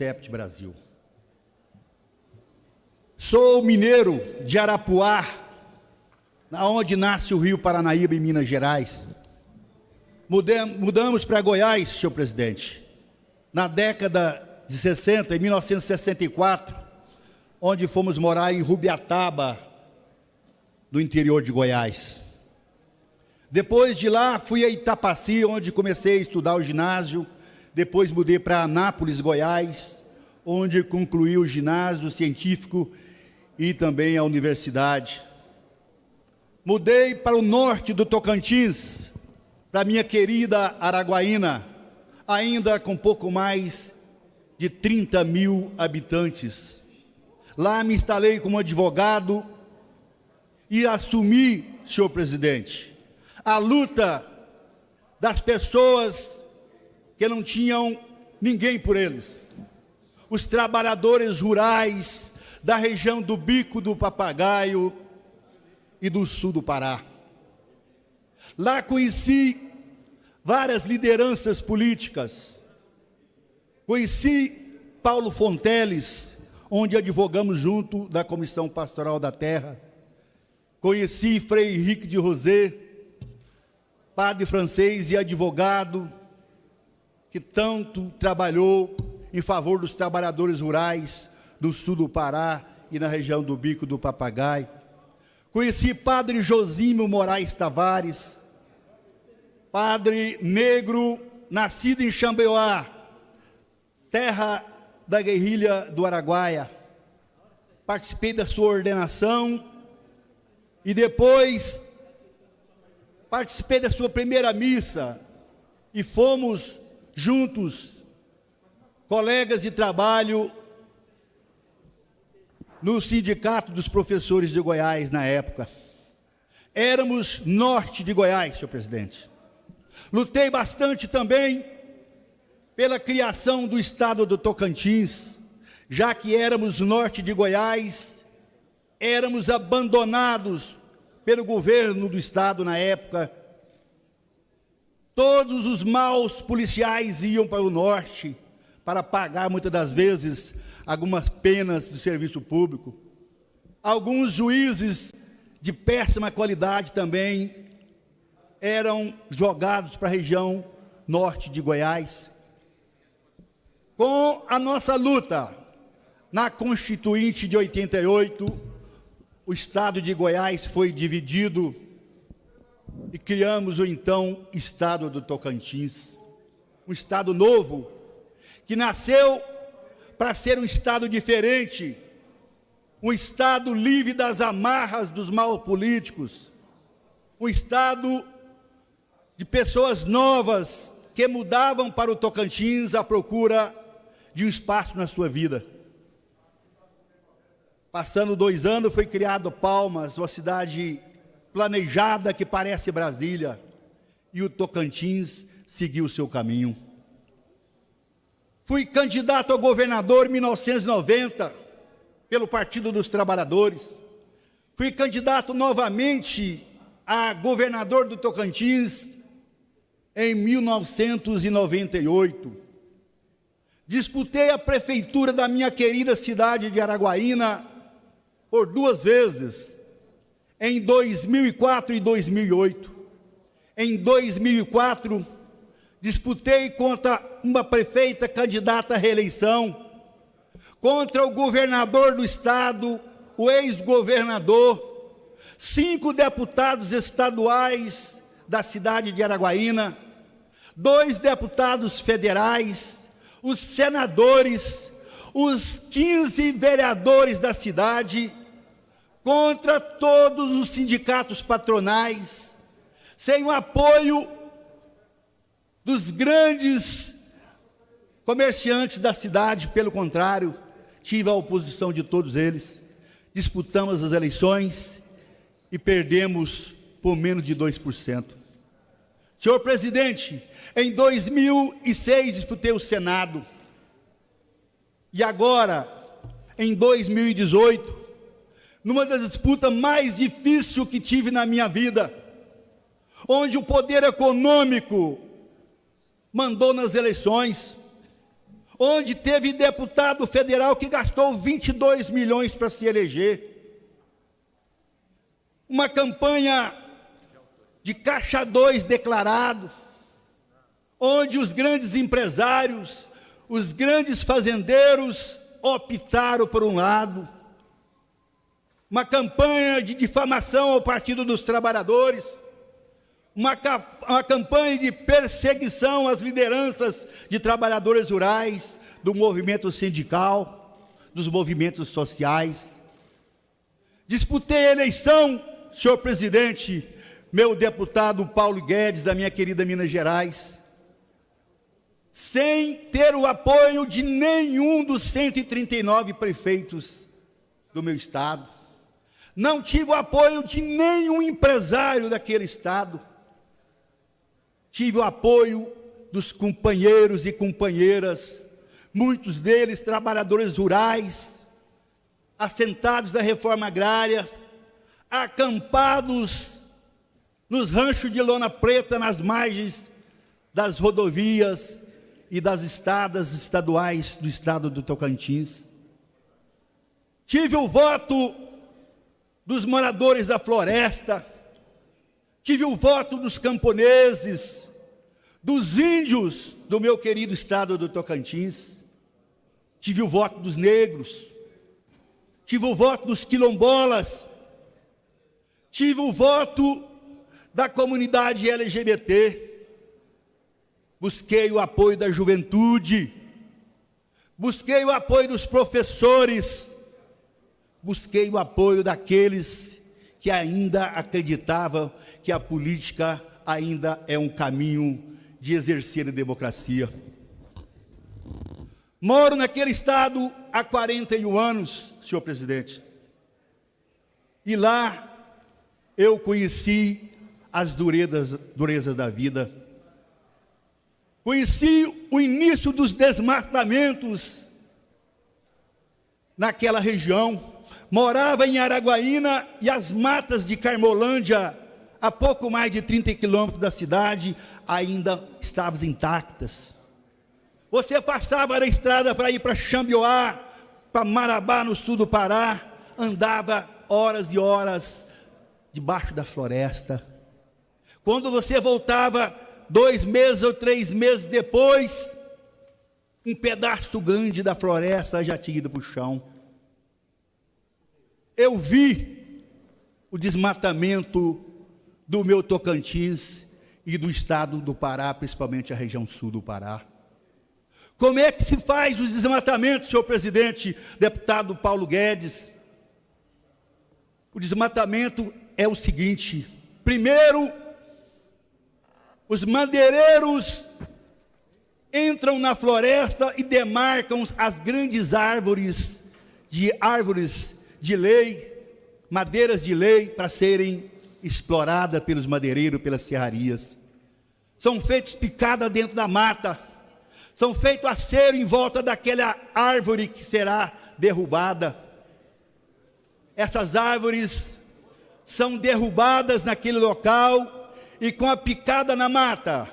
Intercept Brasil. Sou mineiro de Arapuá, onde nasce o Rio Paranaíba, em Minas Gerais. Mudamos para Goiás, senhor presidente, na década de 60, em 1964, onde fomos morar em Rubiataba, no interior de Goiás. Depois de lá, fui a Itapaci, onde comecei a estudar o ginásio. Depois mudei para Anápolis, Goiás, onde concluí o ginásio científico e também a universidade. Mudei para o norte do Tocantins, para minha querida Araguaína, ainda com pouco mais de 30 mil habitantes. Lá me instalei como advogado e assumi, senhor presidente, a luta das pessoas que não tinham ninguém por eles. Os trabalhadores rurais da região do Bico do Papagaio e do sul do Pará. Lá conheci várias lideranças políticas. Conheci Paulo Fonteles, onde advogamos junto da Comissão Pastoral da Terra. Conheci Frei Henrique de Rosé, padre francês e advogado, que tanto trabalhou em favor dos trabalhadores rurais do sul do Pará e na região do Bico do Papagaio. Conheci padre Josímio Moraes Tavares, padre negro, nascido em Xambioá, terra da guerrilha do Araguaia. Participei da sua ordenação e depois participei da sua primeira missa e fomos juntos, colegas de trabalho, no Sindicato dos Professores de Goiás, na época. Éramos norte de Goiás, senhor presidente. Lutei bastante também pela criação do estado do Tocantins, já que éramos norte de Goiás, éramos abandonados pelo governo do estado na época. Todos os maus policiais iam para o norte para pagar, muitas das vezes, algumas penas do serviço público. Alguns juízes de péssima qualidade também eram jogados para a região norte de Goiás. Com a nossa luta na Constituinte de 88, o estado de Goiás foi dividido e criamos o então estado do Tocantins, um estado novo, que nasceu para ser um estado diferente, um estado livre das amarras dos maus políticos, um estado de pessoas novas que mudavam para o Tocantins à procura de um espaço na sua vida. Passando 2 anos, foi criado Palmas, uma cidade planejada que parece Brasília, e o Tocantins seguiu o seu caminho. Fui candidato a governador em 1990, pelo Partido dos Trabalhadores. Fui candidato novamente a governador do Tocantins em 1998. Disputei a prefeitura da minha querida cidade de Araguaína por 2 vezes, em 2004 e 2008. Em 2004, disputei contra uma prefeita candidata à reeleição, contra o governador do estado, o ex-governador, 5 deputados estaduais da cidade de Araguaína, 2 deputados federais, os senadores, os 15 vereadores da cidade, contra todos os sindicatos patronais, sem o apoio dos grandes comerciantes da cidade. Pelo contrário, tive a oposição de todos eles. Disputamos as eleições e perdemos por menos de 2%. Senhor presidente, em 2006 disputei o Senado. E agora, em 2018, numa das disputas mais difíceis que tive na minha vida, onde o poder econômico mandou nas eleições, onde teve deputado federal que gastou 22 milhões para se eleger. Uma campanha de caixa 2 declarado, onde os grandes empresários, os grandes fazendeiros optaram por um lado. Uma campanha de difamação ao Partido dos Trabalhadores, uma campanha de perseguição às lideranças de trabalhadores rurais, do movimento sindical, dos movimentos sociais. Disputei a eleição, senhor presidente, meu deputado Paulo Guedes, da minha querida Minas Gerais, sem ter o apoio de nenhum dos 139 prefeitos do meu estado. Não tive o apoio de nenhum empresário daquele estado. Tive o apoio dos companheiros e companheiras, muitos deles trabalhadores rurais, assentados da reforma agrária, acampados nos ranchos de lona preta, nas margens das rodovias e das estradas estaduais do estado do Tocantins. Tive o voto dos moradores da floresta, tive o voto dos camponeses, dos índios do meu querido estado do Tocantins, tive o voto dos negros, tive o voto dos quilombolas, tive o voto da comunidade LGBT, busquei o apoio da juventude, busquei o apoio dos professores, busquei o apoio daqueles que ainda acreditavam que a política ainda é um caminho de exercer a democracia. Moro naquele estado há 41 anos, senhor presidente, e lá eu conheci as durezas da vida, conheci o início dos desmatamentos naquela região. Morava em Araguaína e as matas de Carmolândia, a pouco mais de 30 quilômetros da cidade, ainda estavam intactas. Você passava na estrada para ir para Xambioá, para Marabá, no sul do Pará, andava horas e horas debaixo da floresta. Quando você voltava 2 meses ou 3 meses depois, um pedaço grande da floresta já tinha ido para o chão. Eu vi o desmatamento do meu Tocantins e do estado do Pará, principalmente a região sul do Pará. Como é que se faz os desmatamentos, senhor presidente, deputado Paulo Guedes? O desmatamento é o seguinte: primeiro, os madeireiros entram na floresta e demarcam as grandes árvores de lei, madeiras de lei, para serem exploradas pelos madeireiros, pelas serrarias. São feitos picadas dentro da mata, são feitos acero em volta daquela árvore que será derrubada. Essas árvores são derrubadas naquele local e com a picada na mata,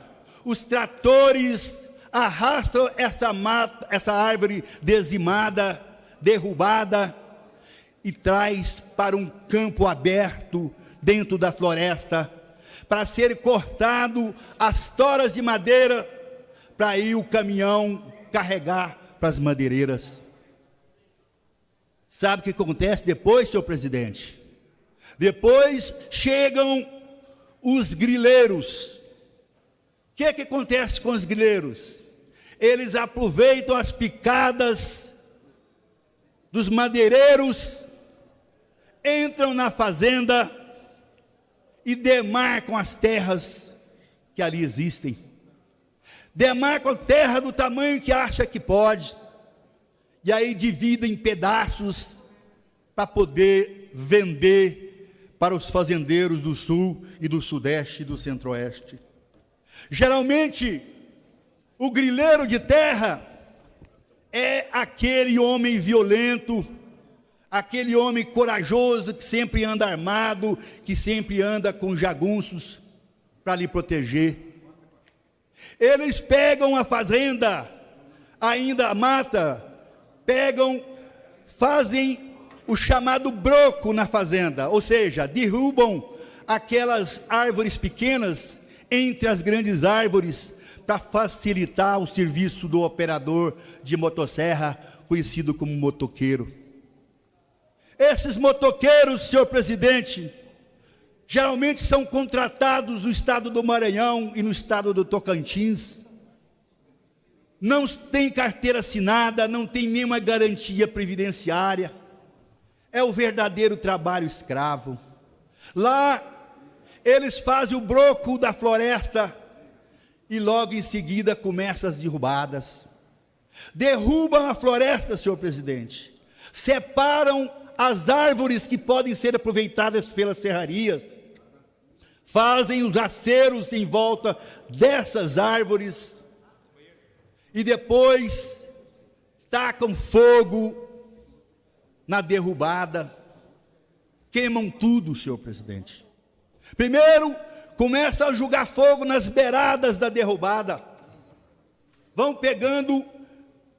os tratores arrastam essa árvore dizimada, derrubada, e traz para um campo aberto dentro da floresta, para ser cortado as toras de madeira, para ir o caminhão carregar para as madeireiras. Sabe o que acontece depois, senhor presidente? Depois chegam os grileiros. O que acontece com os grileiros? Eles aproveitam as picadas dos madeireiros, entram na fazenda e demarcam as terras que ali existem. Demarcam a terra do tamanho que acha que pode, e aí dividem em pedaços para poder vender para os fazendeiros do sul e do sudeste e do centro-oeste. Geralmente, o grileiro de terra é aquele homem violento, aquele homem corajoso que sempre anda armado, que sempre anda com jagunços para lhe proteger. Eles pegam a fazenda, ainda mata, pegam, fazem o chamado broco na fazenda, ou seja, derrubam aquelas árvores pequenas entre as grandes árvores para facilitar o serviço do operador de motosserra, conhecido como motoqueiro. Esses motoqueiros, senhor presidente, geralmente são contratados no estado do Maranhão e no estado do Tocantins. Não tem carteira assinada, não tem nenhuma garantia previdenciária. É o verdadeiro trabalho escravo. Lá, eles fazem o broco da floresta e logo em seguida começam as derrubadas. Derrubam a floresta, senhor presidente. Separam as árvores que podem ser aproveitadas pelas serrarias. Fazem os aceros em volta dessas árvores. E depois tacam fogo na derrubada, queimam tudo, senhor presidente. Primeiro, começam a jogar fogo nas beiradas da derrubada, vão pegando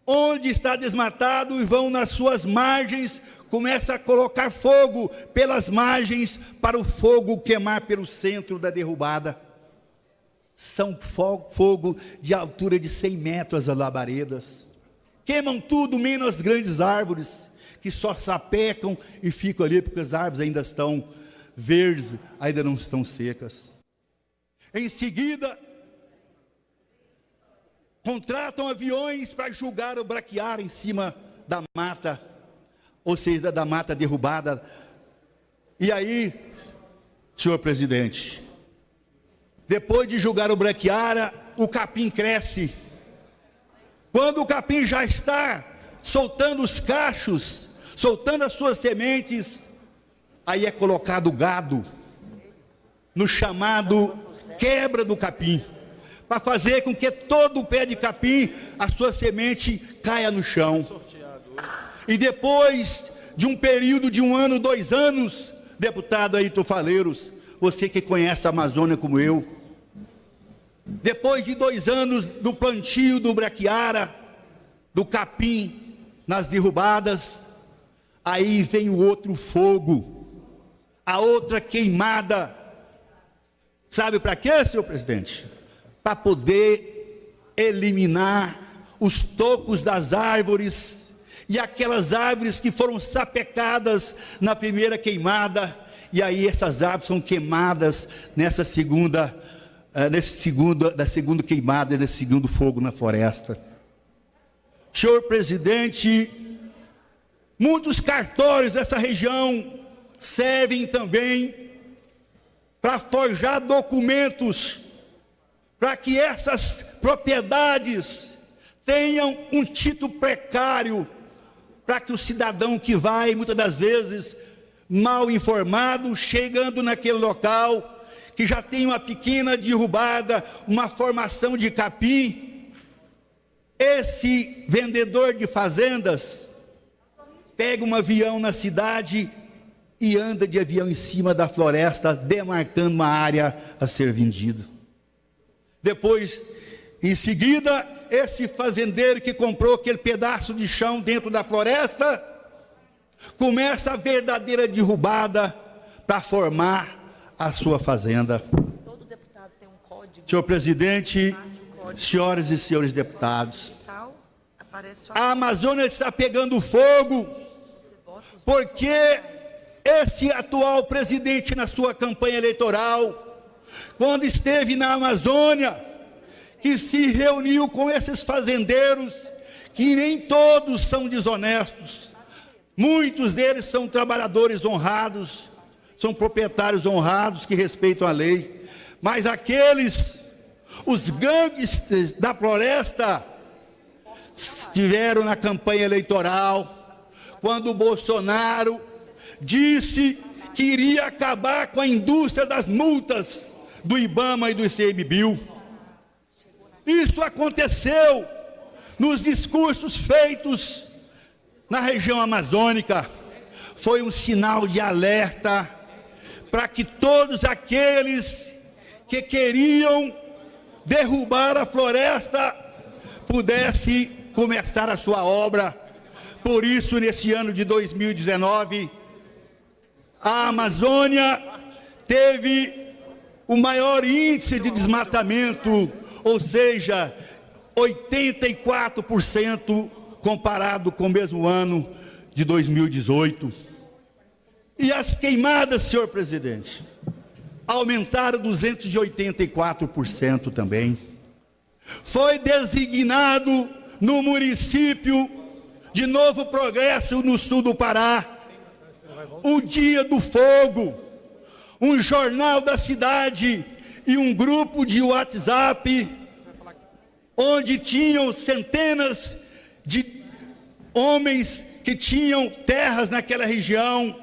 onde está desmatado e vão nas suas margens, começam a colocar fogo pelas margens para o fogo queimar pelo centro da derrubada. São fogo de altura de 100 metros as labaredas, queimam tudo menos as grandes árvores, que só sapecam e ficam ali porque as árvores ainda estão verdes, ainda não estão secas. Em seguida, contratam aviões para jogar o braquiária em cima da mata, ou seja, da mata derrubada. E aí, senhor presidente, depois de jogar o braquiária, o capim cresce. Quando o capim já está soltando os cachos, soltando as suas sementes, aí é colocado gado no chamado quebra do capim, para fazer com que todo o pé de capim, a sua semente caia no chão. E depois de um período de 1 ano, 2 anos, deputado Ayrton Faleiros, você que conhece a Amazônia como eu, depois de 2 anos do plantio do braquiária, do capim nas derrubadas, aí vem o outro fogo, a outra queimada. Sabe para quê, senhor presidente? Para poder eliminar os tocos das árvores e aquelas árvores que foram sapecadas na primeira queimada, e aí essas árvores são queimadas nessa segunda queimada, nesse segundo fogo na floresta. Senhor presidente, muitos cartórios dessa região servem também para forjar documentos, para que essas propriedades tenham um título precário, para que o cidadão que vai, muitas das vezes, mal informado, chegando naquele local, que já tem uma pequena derrubada, uma formação de capim, esse vendedor de fazendas pega um avião na cidade e anda de avião em cima da floresta, demarcando uma área a ser vendida. Depois, em seguida, esse fazendeiro que comprou aquele pedaço de chão dentro da floresta, começa a verdadeira derrubada para formar a sua fazenda. Todo deputado tem um código. Senhor presidente, senhoras e senhores deputados, a Amazônia está pegando fogo, porque esse atual presidente, na sua campanha eleitoral, quando esteve na Amazônia, que se reuniu com esses fazendeiros, que nem todos são desonestos, muitos deles são trabalhadores honrados, são proprietários honrados que respeitam a lei, mas aqueles, os gangsters da floresta, estiveram na campanha eleitoral, quando o Bolsonaro disse que iria acabar com a indústria das multas do IBAMA e do ICMBio. Isso aconteceu nos discursos feitos na região amazônica. Foi um sinal de alerta para que todos aqueles que queriam derrubar a floresta pudessem começar a sua obra. Por isso, nesse ano de 2019, a Amazônia teve o maior índice de desmatamento, ou seja, 84% comparado com o mesmo ano de 2018. E as queimadas, senhor presidente, aumentaram 284% também. Foi designado no município de Novo Progresso, no sul do Pará, o Dia do Fogo. Um jornal da cidade e um grupo de WhatsApp, onde tinham centenas de homens que tinham terras naquela região,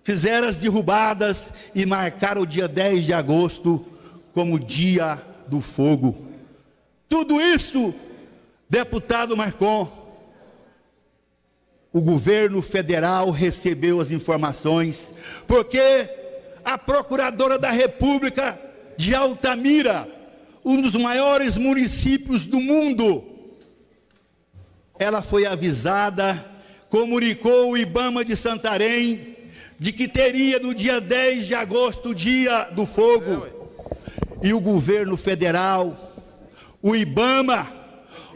fizeram as derrubadas e marcaram o dia 10 de agosto como Dia do Fogo. Tudo isso, deputado Marcon, o governo federal recebeu as informações, porque a Procuradora da República de Altamira, um dos maiores municípios do mundo, ela foi avisada, comunicou o IBAMA de Santarém, de que teria no dia 10 de agosto o Dia do Fogo. E o governo federal, o IBAMA,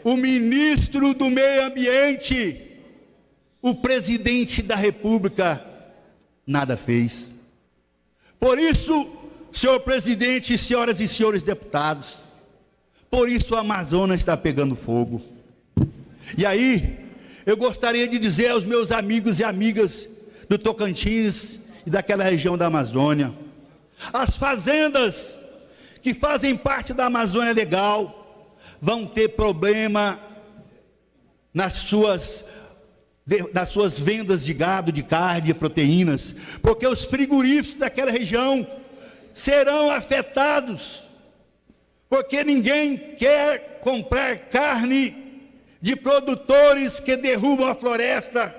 o ministro do Meio Ambiente, o presidente da República, nada fez. Por isso, senhor presidente, senhoras e senhores deputados, por isso a Amazônia está pegando fogo. E aí, eu gostaria de dizer aos meus amigos e amigas do Tocantins e daquela região da Amazônia, as fazendas que fazem parte da Amazônia Legal vão ter problema nas suas vendas de gado, de carne, de proteínas, porque os frigoríficos daquela região serão afetados, porque ninguém quer comprar carne de produtores que derrubam a floresta,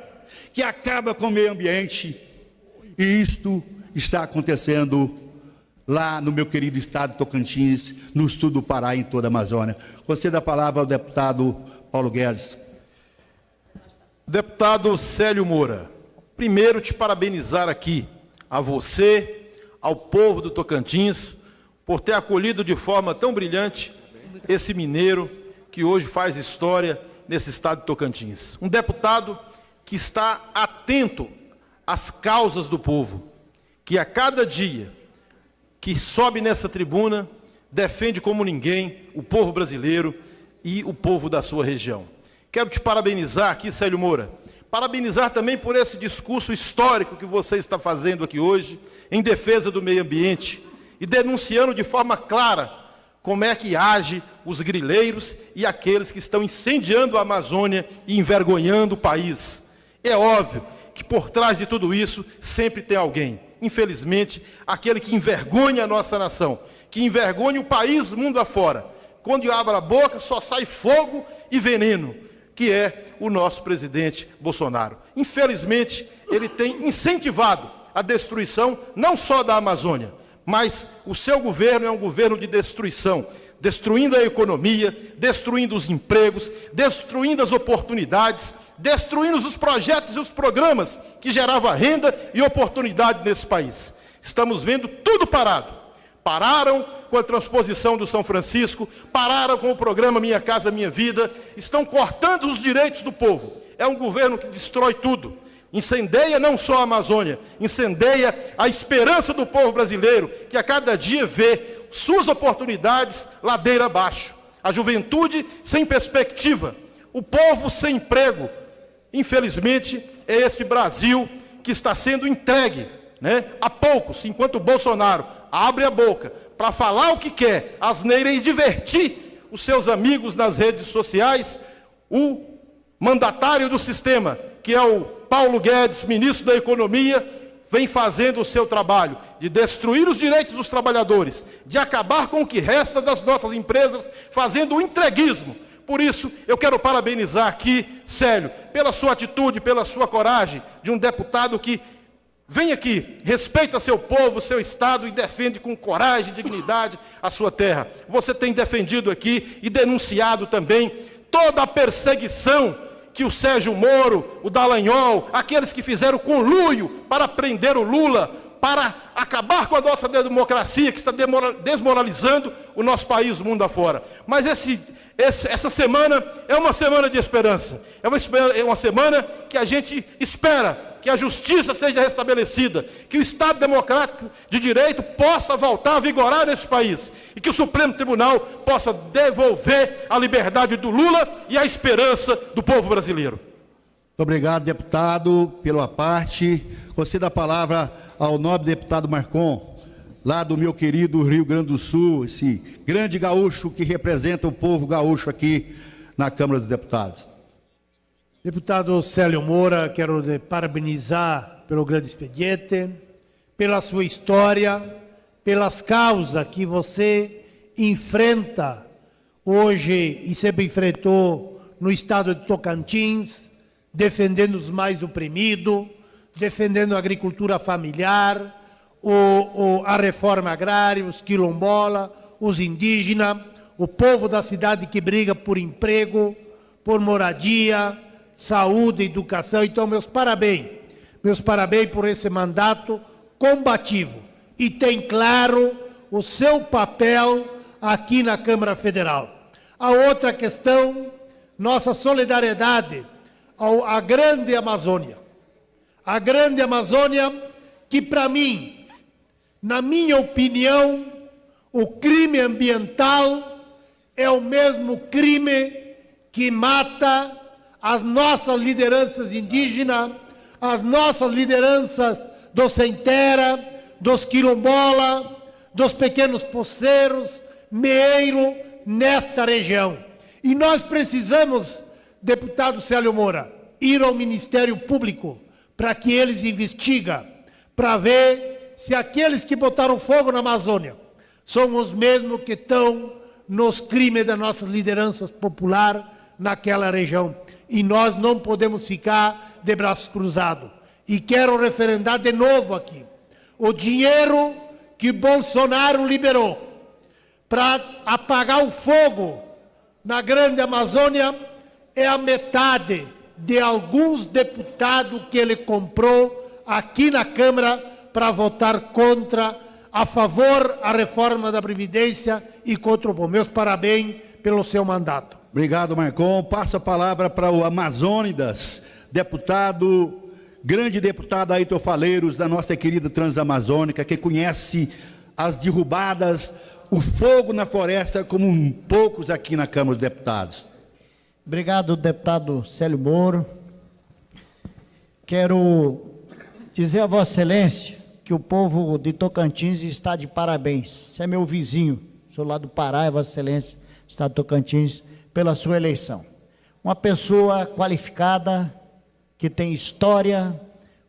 que acaba com o meio ambiente. E isto está acontecendo lá no meu querido estado de Tocantins, no sul do Pará, em toda a Amazônia. Concedo a palavra ao deputado Paulo Guedes. Deputado Célio Moura, primeiro te parabenizar aqui, a você, ao povo do Tocantins, por ter acolhido de forma tão brilhante esse mineiro que hoje faz história nesse estado de Tocantins. Um deputado que está atento às causas do povo, que a cada dia que sobe nessa tribuna, defende como ninguém o povo brasileiro e o povo da sua região. Quero te parabenizar aqui, Célio Moura, parabenizar também por esse discurso histórico que você está fazendo aqui hoje, em defesa do meio ambiente, e denunciando de forma clara como é que age os grileiros e aqueles que estão incendiando a Amazônia e envergonhando o país. É óbvio que por trás de tudo isso sempre tem alguém, infelizmente, aquele que envergonha a nossa nação, que envergonha o país mundo afora. Quando abre a boca só sai fogo e veneno, que é o nosso presidente Bolsonaro. Infelizmente, ele tem incentivado a destruição não só da Amazônia, mas o seu governo é um governo de destruição, destruindo a economia, destruindo os empregos, destruindo as oportunidades, destruindo os projetos e os programas que geravam renda e oportunidade nesse país. Estamos vendo tudo parado. Pararam com a transposição do São Francisco, pararam com o programa Minha Casa Minha Vida, estão cortando os direitos do povo. É um governo que destrói tudo. Incendeia não só a Amazônia, incendeia a esperança do povo brasileiro, que a cada dia vê suas oportunidades ladeira abaixo. A juventude sem perspectiva, o povo sem emprego. Infelizmente, é esse Brasil que está sendo entregue, a poucos, enquanto o Bolsonaro abre a boca para falar o que quer, asneira, e divertir os seus amigos nas redes sociais. O mandatário do sistema, que é o Paulo Guedes, ministro da Economia, vem fazendo o seu trabalho de destruir os direitos dos trabalhadores, de acabar com o que resta das nossas empresas, fazendo o entreguismo. Por isso, eu quero parabenizar aqui, Célio, pela sua atitude, pela sua coragem, de um deputado que vem aqui, respeita seu povo, seu estado e defende com coragem e dignidade a sua terra. Você tem defendido aqui e denunciado também toda a perseguição que o Sérgio Moro, o Dallagnol, aqueles que fizeram conluio para prender o Lula, para acabar com a nossa democracia, que está desmoralizando o nosso país, o mundo afora. Mas essa semana é uma semana de esperança. É uma semana que a gente espera que a justiça seja restabelecida, que o Estado democrático de direito possa voltar a vigorar nesse país e que o Supremo Tribunal possa devolver a liberdade do Lula e a esperança do povo brasileiro. Muito obrigado, deputado, pela parte. Concedo a palavra ao nobre deputado Marcon, lá do meu querido Rio Grande do Sul, esse grande gaúcho que representa o povo gaúcho aqui na Câmara dos Deputados. Deputado Célio Moura, quero lhe parabenizar pelo grande expediente, pela sua história, pelas causas que você enfrenta hoje e sempre enfrentou no estado de Tocantins, defendendo os mais oprimidos, defendendo a agricultura familiar, a reforma agrária, os quilombolas, os indígenas, o povo da cidade que briga por emprego, por moradia, saúde, educação. Então, meus parabéns por esse mandato combativo. E tem claro o seu papel aqui na Câmara Federal. A outra questão, nossa solidariedade à grande Amazônia. A grande Amazônia que, para mim, na minha opinião, o crime ambiental é o mesmo crime que mata as nossas lideranças indígenas, as nossas lideranças dos sem terra, dos quilombola, dos pequenos poceiros, meeiros, nesta região. E nós precisamos, deputado Célio Moura, ir ao Ministério Público para que eles investigam, para ver se aqueles que botaram fogo na Amazônia são os mesmos que estão nos crimes das nossas lideranças populares naquela região. E nós não podemos ficar de braços cruzados. E quero referendar de novo aqui. O dinheiro que Bolsonaro liberou para apagar o fogo na grande Amazônia é a metade de alguns deputados que ele comprou aqui na Câmara para votar contra, a favor a reforma da Previdência e contra o povo. Meus parabéns pelo seu mandato. Obrigado, Marcon. Passo a palavra para o Amazônidas, grande deputado Ayrton Faleiros, da nossa querida Transamazônica, que conhece as derrubadas, o fogo na floresta, como poucos aqui na Câmara dos Deputados. Obrigado, deputado Célio Moro. Quero dizer a Vossa Excelência que o povo de Tocantins está de parabéns. Você é meu vizinho, sou lá do Pará, Vossa Excelência, estado de Tocantins, pela sua eleição. Uma pessoa qualificada, que tem história,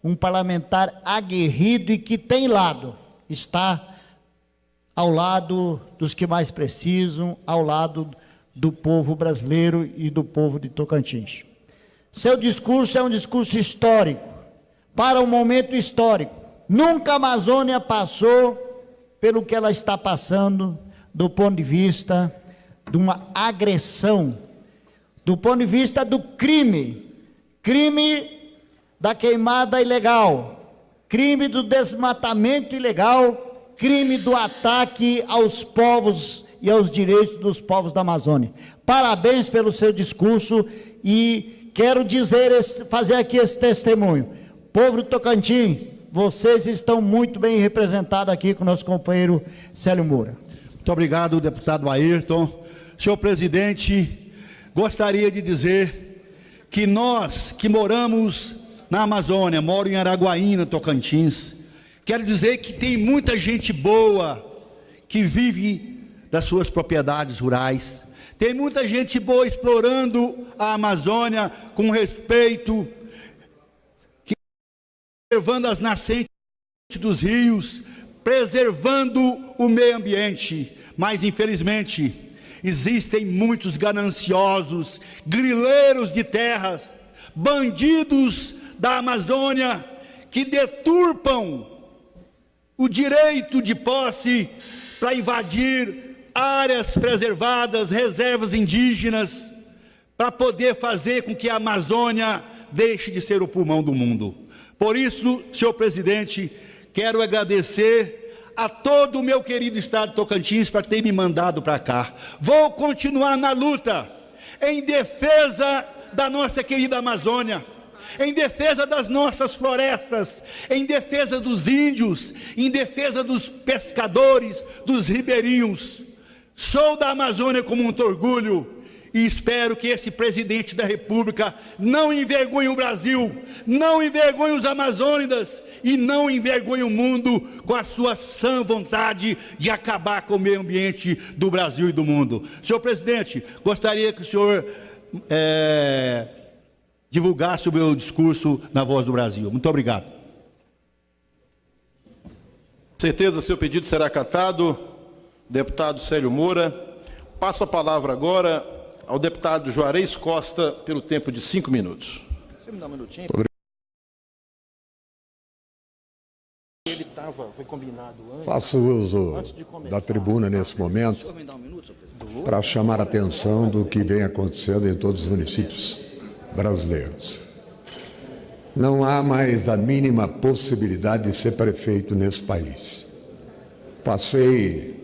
um parlamentar aguerrido e que tem lado, está ao lado dos que mais precisam, ao lado do povo brasileiro e do povo de Tocantins. Seu discurso é um discurso histórico, para um momento histórico. Nunca a Amazônia passou pelo que ela está passando, do ponto de vista de uma agressão, do ponto de vista do crime da queimada ilegal, crime do desmatamento ilegal, crime do ataque aos povos e aos direitos dos povos da Amazônia. Parabéns pelo seu discurso e quero fazer aqui esse testemunho. Povo do Tocantins, vocês estão muito bem representados aqui com o nosso companheiro Célio Moura. Muito obrigado, deputado Ayrton. Senhor presidente, gostaria de dizer que nós que moramos na Amazônia, moro em Araguaína, Tocantins, quero dizer que tem muita gente boa que vive das suas propriedades rurais, tem muita gente boa explorando a Amazônia com respeito, preservando as nascentes dos rios, preservando o meio ambiente, mas infelizmente existem muitos gananciosos, grileiros de terras, bandidos da Amazônia, que deturpam o direito de posse para invadir áreas preservadas, reservas indígenas, para poder fazer com que a Amazônia deixe de ser o pulmão do mundo. Por isso, senhor presidente, quero agradecer a todo o meu querido estado de Tocantins por ter me mandado para cá. Vou continuar na luta em defesa da nossa querida Amazônia, em defesa das nossas florestas, em defesa dos índios, em defesa dos pescadores, dos ribeirinhos. Sou da Amazônia com muito orgulho e espero que esse presidente da República não envergonhe o Brasil, não envergonhe os amazônidas e não envergonhe o mundo com a sua sã vontade de acabar com o meio ambiente do Brasil e do mundo. Senhor presidente, gostaria que o senhor divulgasse o meu discurso na Voz do Brasil. Muito obrigado. Certeza, seu pedido será acatado. Deputado Célio Moura. Passo a palavra agora ao deputado Juarez Costa, pelo tempo de 5 minutos. Você me dá um minutinho? Foi combinado antes. Faço uso da tribuna nesse momento para chamar a atenção do que vem acontecendo em todos os municípios brasileiros. Não há mais a mínima possibilidade de ser prefeito nesse país. Passei